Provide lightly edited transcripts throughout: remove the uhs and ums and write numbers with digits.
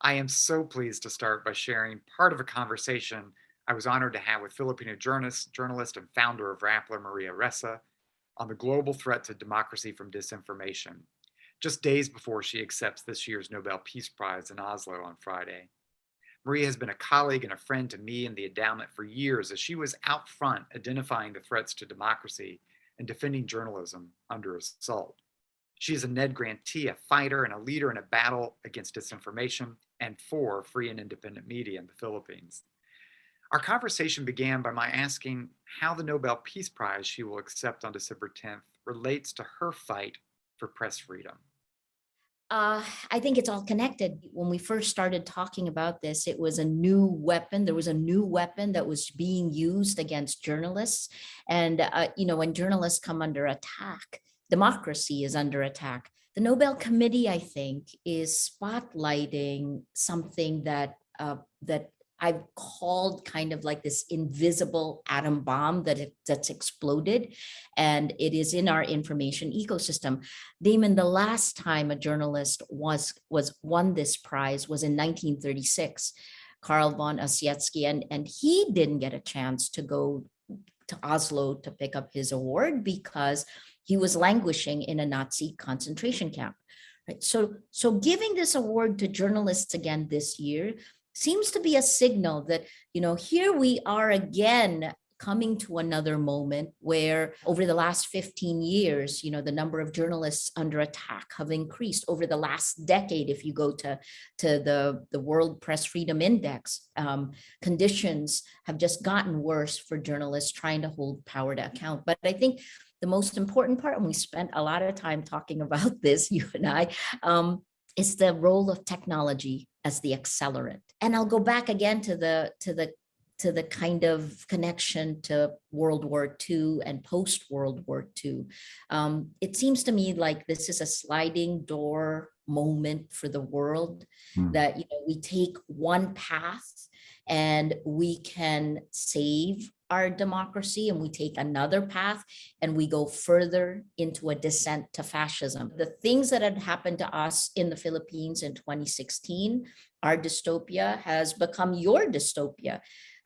I am so pleased to start by sharing part of a conversation I was honored to have with Filipino journalist and founder of Rappler, Maria Ressa, on the global threat to democracy from disinformation, just days before she accepts this year's Nobel Peace Prize in Oslo on Friday. Maria has been a colleague and a friend to me and the endowment for years as she was out front identifying the threats to democracy and defending journalism under assault. She is a Ned grantee, a fighter, and a leader in a battle against disinformation and for free and independent media in the Philippines. Our conversation began by my asking how the Nobel Peace Prize she will accept on December 10th relates to her fight for press freedom. I think it's all connected. When we first started talking about this, it was a new weapon. There was a new weapon that was being used against journalists. And, when journalists come under attack, democracy is under attack. The Nobel Committee, I think, is spotlighting something that I've called kind of like this invisible atom bomb that's exploded, and it is in our information ecosystem. Damon, the last time a journalist was won this prize was in 1936. Karl von Ossietzky, and he didn't get a chance to go to Oslo to pick up his award because he was languishing in a Nazi concentration camp. Right. So giving this award to journalists again this year seems to be a signal that, here we are again coming to another moment where over the last 15 years, the number of journalists under attack have increased. Over the last decade, if you go to the World Press Freedom Index, conditions have just gotten worse for journalists trying to hold power to account. But I think the most important part, and we spent a lot of time talking about this, you and I, is the role of technology as the accelerant. And I'll go back again to the kind of connection to World War II and post World War II. It seems to me like this is a sliding door moment for the world, that we take one path and we can save our democracy, and we take another path and we go further into a descent to fascism. The things that had happened to us in the Philippines in 2016, our dystopia has become your dystopia.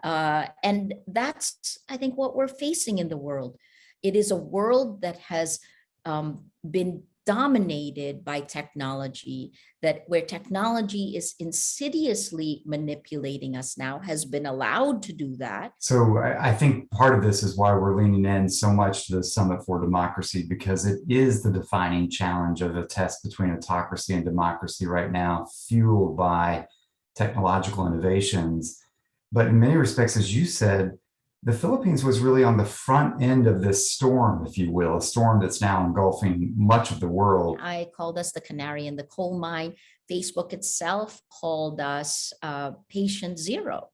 And that's, I think, what we're facing in the world. It is a world that has been dominated by technology, that where technology is insidiously manipulating us now, has been allowed to do that. So I think part of this is why we're leaning in so much to the Summit for Democracy, because it is the defining challenge of a test between autocracy and democracy right now, fueled by technological innovations. But in many respects, as you said, the Philippines was really on the front end of this storm, if you will, a storm that's now engulfing much of the world. I called us the canary in the coal mine. Facebook itself called us patient zero.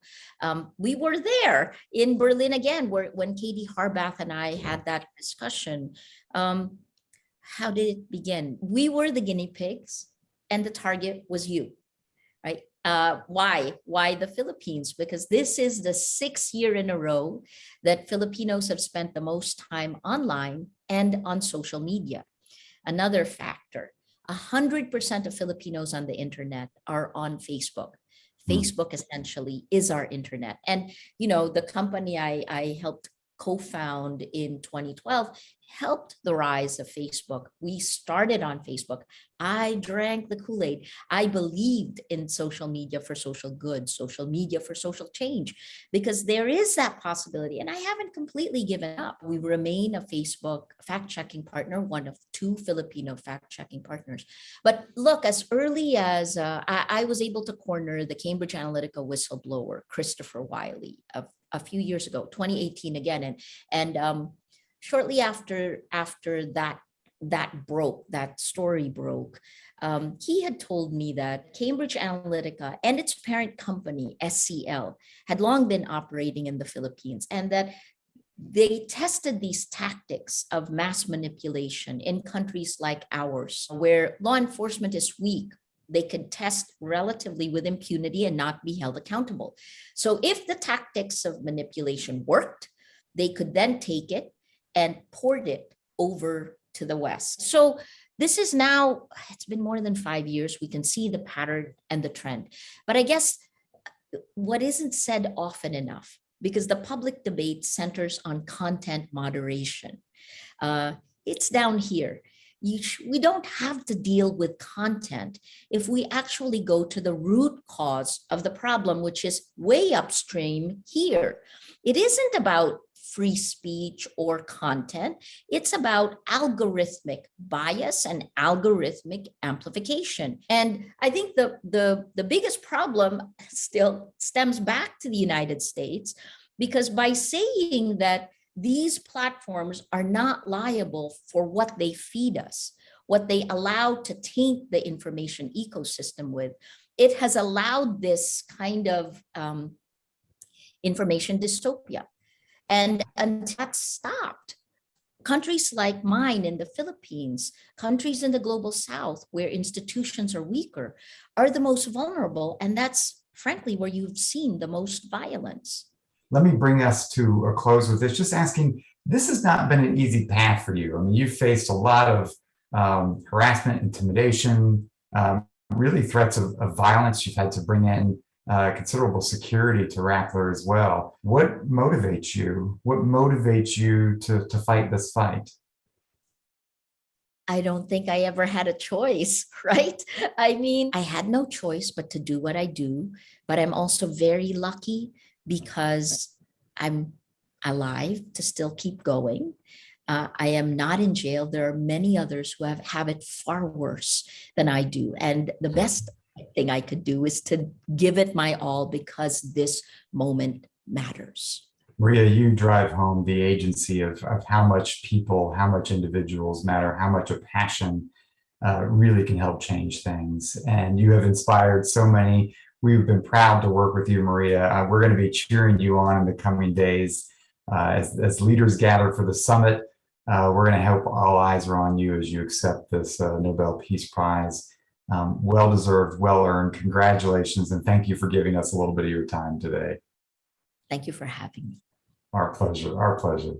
We were there in Berlin again, when Katie Harbath and I had that discussion. How did it begin? We were the guinea pigs and the target was you, right? Why the Philippines? Because this is the 6th year in a row that Filipinos have spent the most time online and on social media. Another factor, 100% of Filipinos on the internet are on Facebook. Facebook essentially is our internet. And, the company I helped co-found in 2012 helped the rise of Facebook. We started on Facebook. I drank the Kool-Aid. I believed in social media for social good, social media for social change, because there is that possibility. And I haven't completely given up. We remain a Facebook fact-checking partner, one of 2 Filipino fact-checking partners. But look, as early as I was able to corner the Cambridge Analytica whistleblower, Christopher Wiley, a few years ago, 2018 again. And shortly after that story broke, he had told me that Cambridge Analytica and its parent company, SCL, had long been operating in the Philippines, and that they tested these tactics of mass manipulation in countries like ours, where law enforcement is weak. They could test relatively with impunity and not be held accountable. So if the tactics of manipulation worked, they could then take it and port it over to the West. So This is now, it's been more than 5 years. We can see the pattern and the trend. But I guess what isn't said often enough, because the public debate centers on content moderation. It's down here. We don't have to deal with content if we actually go to the root cause of the problem, which is way upstream here. It isn't about free speech or content. It's about algorithmic bias and algorithmic amplification. And I think the biggest problem still stems back to the United States, because by saying that these platforms are not liable for what they feed us, what they allow to taint the information ecosystem with, it has allowed this kind of information dystopia. And until that's stopped, countries like mine in the Philippines, countries in the global south where institutions are weaker, are the most vulnerable. And that's frankly where you've seen the most violence. Let me bring us to a close with this, just asking, this has not been an easy path for you. I mean, you've faced a lot of harassment, intimidation, really threats of violence. You've had to bring in considerable security to Rappler as well. What motivates you? What motivates you to fight this fight? I don't think I ever had a choice, right? I mean, I had no choice but to do what I do, but I'm also very lucky because I'm alive to still keep going. I am not in jail. There are many others who have it far worse than I do. And the best thing I could do is to give it my all because this moment matters. Maria, you drive home the agency of how much people, how much individuals matter, how much a passion really can help change things. And you have inspired so many. We've been proud to work with you, Maria. We're going to be cheering you on in the coming days as leaders gather for the summit. We're going to hope all eyes are on you as you accept this Nobel Peace Prize. Well-deserved, well-earned. Congratulations, and thank you for giving us a little bit of your time today. Thank you for having me. Our pleasure. Our pleasure.